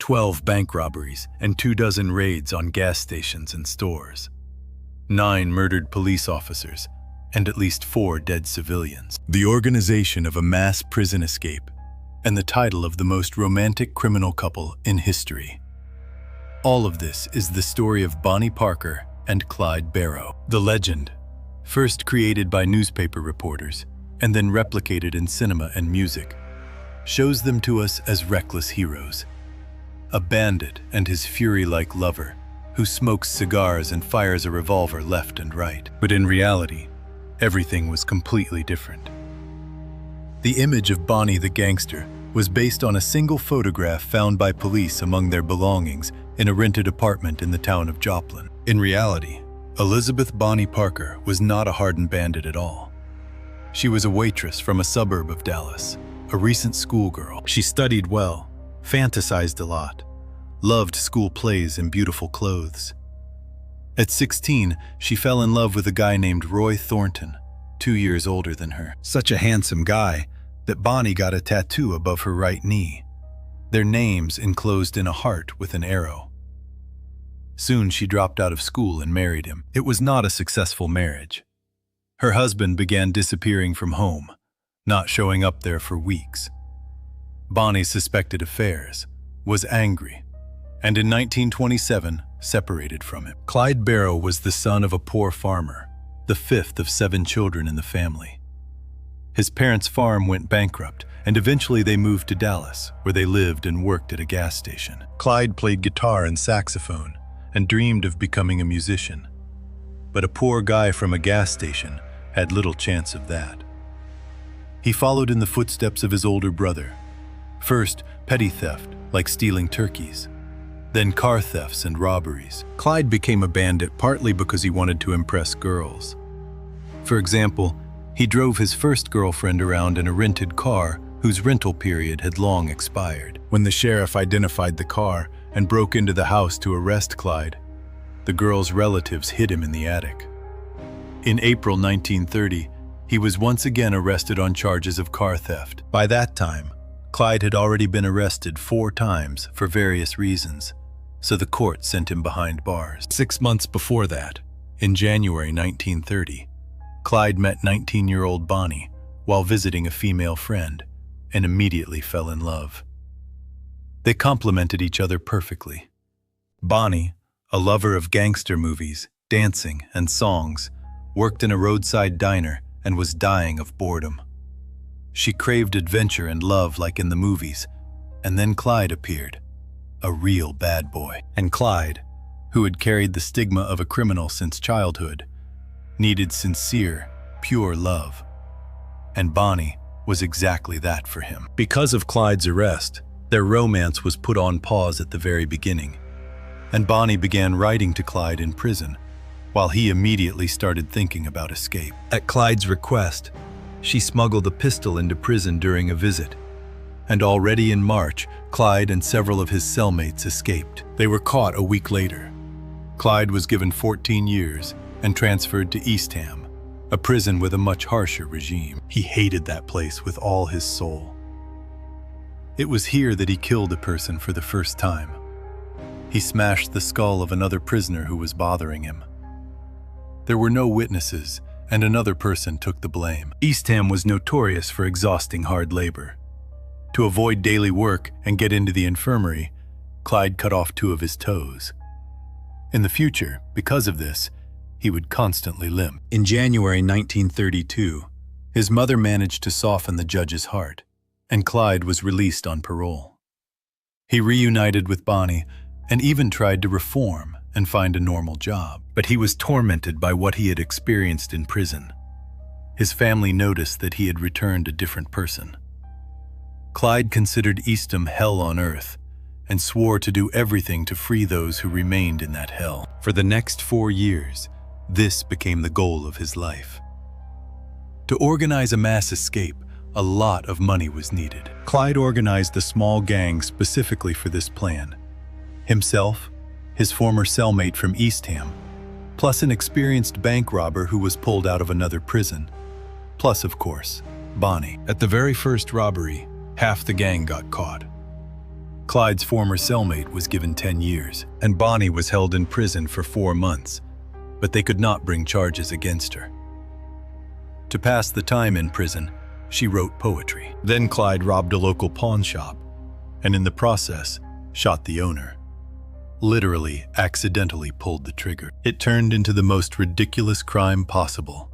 12 bank robberies and 24 raids on gas stations and stores, 9 murdered police officers, and at least 4 dead civilians. The organization of a mass prison escape, and the title of the most romantic criminal couple in history. All of this is the story of Bonnie Parker and Clyde Barrow. The legend, first created by newspaper reporters and then replicated in cinema and music, shows them to us as reckless heroes. A bandit and his fury-like lover who smokes cigars and fires a revolver left and right. But in reality, everything was completely different. The image of Bonnie the gangster was based on a single photograph found by police among their belongings in a rented apartment in the town of Joplin. In reality, Elizabeth Bonnie Parker was not a hardened bandit at all. She was a waitress from a suburb of Dallas, a recent schoolgirl. She studied well, fantasized a lot, loved school plays and beautiful clothes. At 16, she fell in love with a guy named Roy Thornton, 2 years older than her. Such a handsome guy that Bonnie got a tattoo above her right knee, their names enclosed in a heart with an arrow. Soon she dropped out of school and married him. It was not a successful marriage. Her husband began disappearing from home, not showing up there for weeks. Bonnie suspected affairs, was angry, and in 1927 separated from him. Clyde Barrow was the son of a poor farmer, the 5th of 7 children in the family. His parents' farm went bankrupt, and eventually they moved to Dallas, where they lived and worked at a gas station. Clyde played guitar and saxophone and dreamed of becoming a musician. But a poor guy from a gas station had little chance of that. He followed in the footsteps of his older brother. First, petty theft, like stealing turkeys. Then car thefts and robberies. Clyde became a bandit partly because he wanted to impress girls. For example, he drove his first girlfriend around in a rented car whose rental period had long expired. When the sheriff identified the car and broke into the house to arrest Clyde, the girl's relatives hid him in the attic. In April 1930, he was once again arrested on charges of car theft. By that time, Clyde had already been arrested 4 times for various reasons, so the court sent him behind bars. 6 months before that, in January 1930, Clyde met 19-year-old Bonnie while visiting a female friend and immediately fell in love. They complemented each other perfectly. Bonnie, a lover of gangster movies, dancing, and songs, worked in a roadside diner and was dying of boredom. She craved adventure and love like in the movies, and then Clyde appeared, a real bad boy. And Clyde, who had carried the stigma of a criminal since childhood, needed sincere, pure love. And Bonnie was exactly that for him. Because of Clyde's arrest, their romance was put on pause at the very beginning, and Bonnie began writing to Clyde in prison, while he immediately started thinking about escape. At Clyde's request, she smuggled a pistol into prison during a visit, and already in March, Clyde and several of his cellmates escaped. They were caught a week later. Clyde was given 14 years and transferred to Eastham, a prison with a much harsher regime. He hated that place with all his soul. It was here that he killed a person for the first time. He smashed the skull of another prisoner who was bothering him. There were no witnesses, and another person took the blame. Eastham was notorious for exhausting hard labor. To avoid daily work and get into the infirmary, Clyde cut off 2 of his toes. In the future, because of this, he would constantly limp. In January 1932, his mother managed to soften the judge's heart, and Clyde was released on parole. He reunited with Bonnie and even tried to reform and find a normal job. But he was tormented by what he had experienced in prison. His family noticed that he had returned a different person. Clyde considered Eastham hell on earth and swore to do everything to free those who remained in that hell. For the next 4 years, this became the goal of his life. To organize a mass escape, a lot of money was needed. Clyde organized a small gang specifically for this plan. Himself, his former cellmate from Eastham, plus an experienced bank robber who was pulled out of another prison, plus, of course, Bonnie. At the very first robbery, half the gang got caught. Clyde's former cellmate was given 10 years, and Bonnie was held in prison for 4 months, but they could not bring charges against her. To pass the time in prison, she wrote poetry. Then Clyde robbed a local pawn shop, and in the process, shot the owner. Literally, accidentally pulled the trigger. It turned into the most ridiculous crime possible.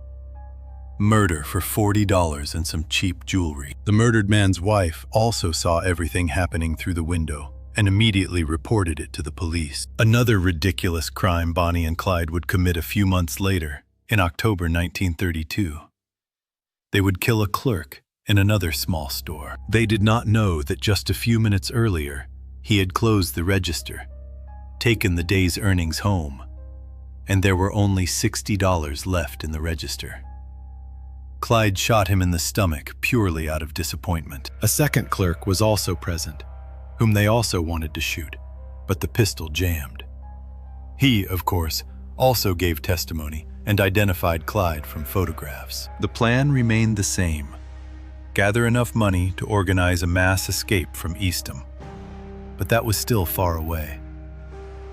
Murder for $40 and some cheap jewelry. The murdered man's wife also saw everything happening through the window and immediately reported it to the police. Another ridiculous crime Bonnie and Clyde would commit a few months later, in October 1932. They would kill a clerk in another small store. They did not know that just a few minutes earlier, he had closed the register, taken the day's earnings home, and there were only $60 left in the register. Clyde shot him in the stomach purely out of disappointment. A second clerk was also present, whom they also wanted to shoot, but the pistol jammed. He, of course, also gave testimony and identified Clyde from photographs. The plan remained the same: gather enough money to organize a mass escape from Eastham. But that was still far away.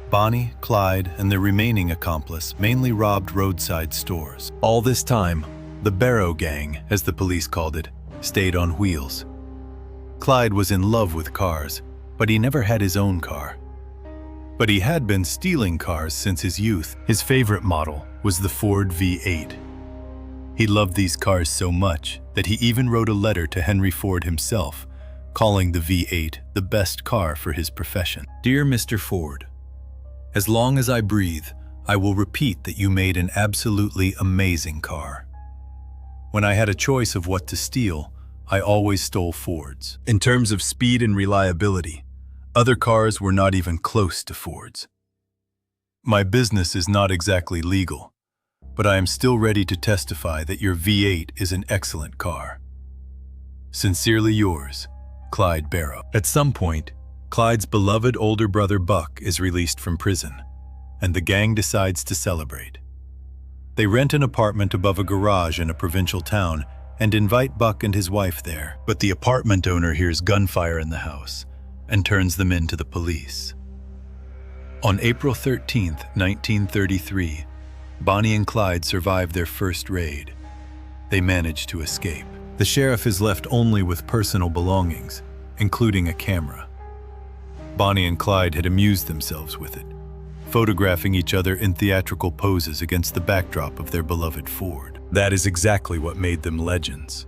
Bonnie, Clyde, and their remaining accomplice mainly robbed roadside stores. All this time, the Barrow gang, as the police called it, stayed on wheels. Clyde was in love with cars, but he never had his own car. But he had been stealing cars since his youth. His favorite model was the Ford V8. He loved these cars so much that he even wrote a letter to Henry Ford himself, calling the V8 the best car for his profession. Dear Mr. Ford, as long as I breathe, I will repeat that you made an absolutely amazing car. When I had a choice of what to steal, I always stole Fords. In terms of speed and reliability, other cars were not even close to Fords. My business is not exactly legal, but I am still ready to testify that your V8 is an excellent car. Sincerely yours, Clyde Barrow. At some point, Clyde's beloved older brother Buck is released from prison, and the gang decides to celebrate. They rent an apartment above a garage in a provincial town and invite Buck and his wife there. But the apartment owner hears gunfire in the house and turns them in to the police. On April 13, 1933, Bonnie and Clyde survive their first raid. They manage to escape. The sheriff is left only with personal belongings, including a camera. Bonnie and Clyde had amused themselves with it, photographing each other in theatrical poses against the backdrop of their beloved Ford. That is exactly what made them legends.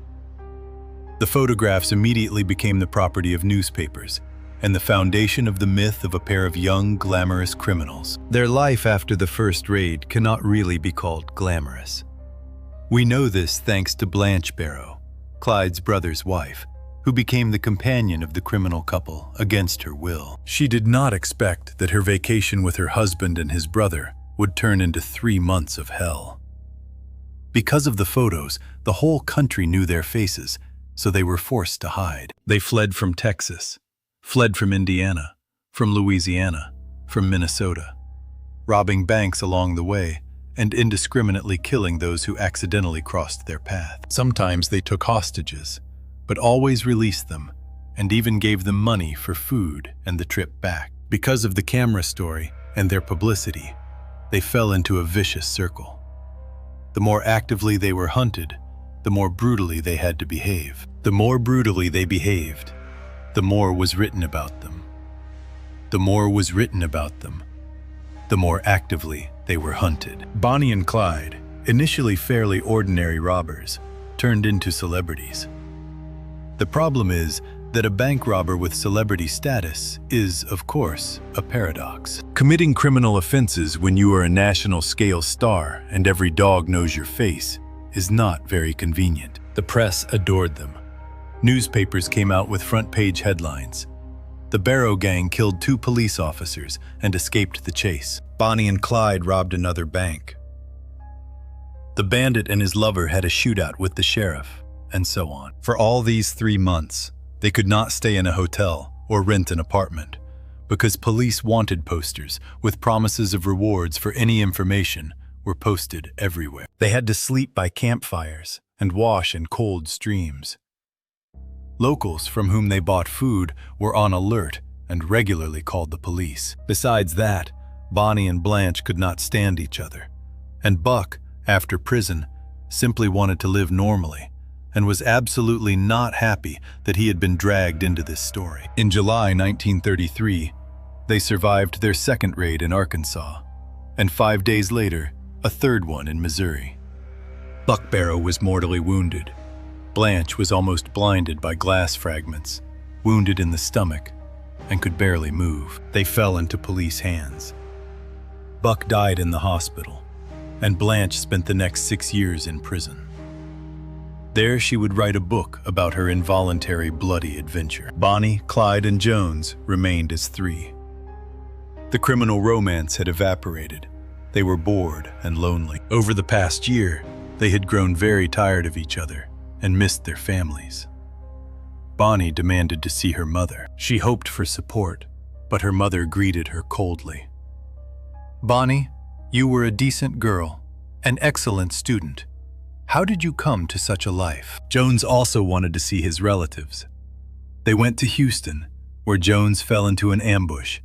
The photographs immediately became the property of newspapers and the foundation of the myth of a pair of young, glamorous criminals. Their life after the first raid cannot really be called glamorous. We know this thanks to Blanche Barrow, Clyde's brother's wife, who became the companion of the criminal couple against her will. She did not expect that her vacation with her husband and his brother would turn into 3 months of hell. Because of the photos, the whole country knew their faces, so they were forced to hide. They fled from Texas, fled from Indiana, from Louisiana, from Minnesota, robbing banks along the way and indiscriminately killing those who accidentally crossed their path. Sometimes they took hostages, but always released them and even gave them money for food and the trip back. Because of the camera story and their publicity, they fell into a vicious circle. The more actively they were hunted, the more brutally they had to behave. The more brutally they behaved, the more was written about them. The more was written about them, the more actively they were hunted. Bonnie and Clyde, initially fairly ordinary robbers, turned into celebrities. The problem is that a bank robber with celebrity status is, of course, a paradox. Committing criminal offenses when you are a national-scale star and every dog knows your face is not very convenient. The press adored them. Newspapers came out with front-page headlines. The Barrow gang killed 2 police officers and escaped the chase. Bonnie and Clyde robbed another bank. The bandit and his lover had a shootout with the sheriff, and so on. For all these 3 months, they could not stay in a hotel or rent an apartment because police wanted posters with promises of rewards for any information were posted everywhere. They had to sleep by campfires and wash in cold streams. Locals from whom they bought food were on alert and regularly called the police. Besides that, Bonnie and Blanche could not stand each other, and Buck, after prison, simply wanted to live normally and was absolutely not happy that he had been dragged into this story. In July 1933, they survived their second raid in Arkansas, and 5 days later, a third one in Missouri. Buck Barrow was mortally wounded. Blanche was almost blinded by glass fragments, wounded in the stomach, and could barely move. They fell into police hands. Buck died in the hospital, and Blanche spent the next 6 years in prison. There she would write a book about her involuntary bloody adventure. Bonnie, Clyde, and Jones remained as three. The criminal romance had evaporated. They were bored and lonely. Over the past year, they had grown very tired of each other and missed their families. Bonnie demanded to see her mother. She hoped for support, but her mother greeted her coldly. "Bonnie, you were a decent girl, an excellent student. How did you come to such a life?" Jones also wanted to see his relatives. They went to Houston, where Jones fell into an ambush,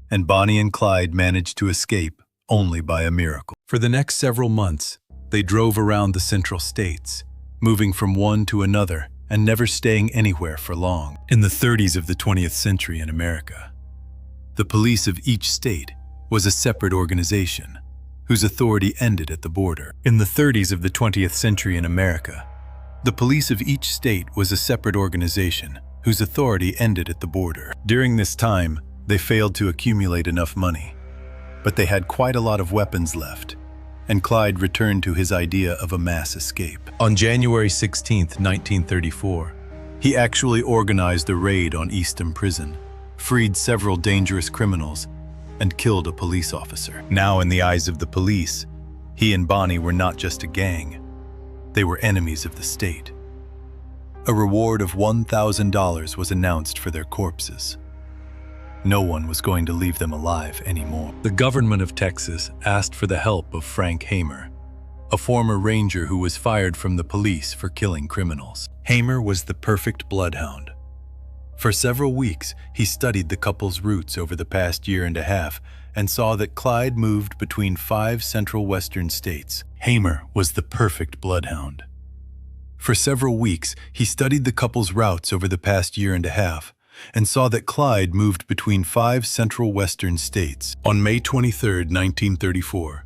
and Bonnie and Clyde managed to escape only by a miracle. For the next several months, they drove around the Central States, moving from one to another and never staying anywhere for long. In the 30s of the 20th century in America, the police of each state was a separate organization whose authority ended at the border. In the 30s of the 20th century in America, the police of each state was a separate organization whose authority ended at the border. During this time, they failed to accumulate enough money, but they had quite a lot of weapons left, and Clyde returned to his idea of a mass escape. On January 16, 1934, he actually organized a raid on Eastham prison, freed several dangerous criminals, and killed a police officer. Now, in the eyes of the police, he and Bonnie were not just a gang. They were enemies of the state. A reward of $1,000 was announced for their corpses. No one was going to leave them alive anymore. The government of Texas asked for the help of Frank Hamer, a former ranger who was fired from the police for killing criminals. Hamer was the perfect bloodhound. For several weeks, he studied the couple's routes over the past year and a half and saw that Clyde moved between 5 central western states. Hamer was the perfect bloodhound. For several weeks, he studied the couple's routes over the past year and a half and saw that Clyde moved between 5 central western states. On May 23, 1934,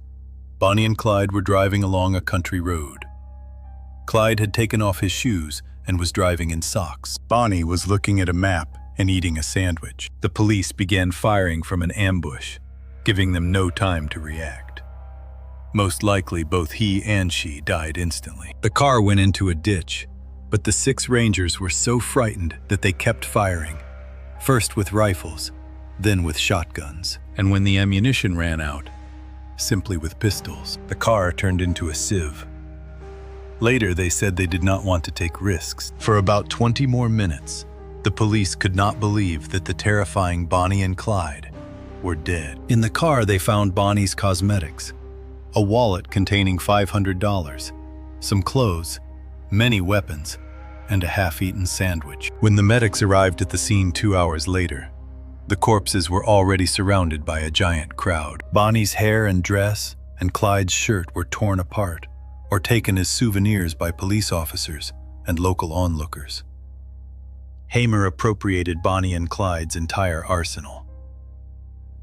Bonnie and Clyde were driving along a country road. Clyde had taken off his shoes and was driving in socks. Bonnie was looking at a map and eating a sandwich. The police began firing from an ambush, giving them no time to react. Most likely, both he and she died instantly. The car went into a ditch, but the 6 rangers were so frightened that they kept firing, first with rifles, then with shotguns. And when the ammunition ran out, simply with pistols. The car turned into a sieve. Later, they said they did not want to take risks. For about 20 more minutes, the police could not believe that the terrifying Bonnie and Clyde were dead. In the car, they found Bonnie's cosmetics, a wallet containing $500, some clothes, many weapons, and a half-eaten sandwich. When the medics arrived at the scene 2 hours later, the corpses were already surrounded by a giant crowd. Bonnie's hair and dress and Clyde's shirt were torn apart or taken as souvenirs by police officers and local onlookers. Hamer appropriated Bonnie and Clyde's entire arsenal.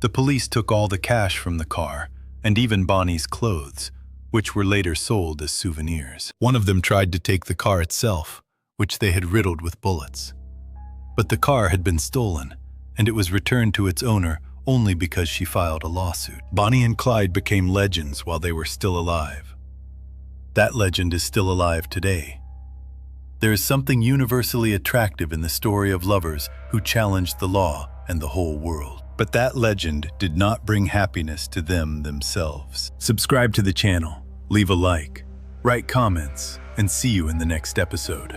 The police took all the cash from the car and even Bonnie's clothes, which were later sold as souvenirs. One of them tried to take the car itself, which they had riddled with bullets. But the car had been stolen, and it was returned to its owner only because she filed a lawsuit. Bonnie and Clyde became legends while they were still alive. That legend is still alive today. There is something universally attractive in the story of lovers who challenged the law and the whole world. But that legend did not bring happiness to them themselves. Subscribe to the channel, leave a like, write comments, and see you in the next episode.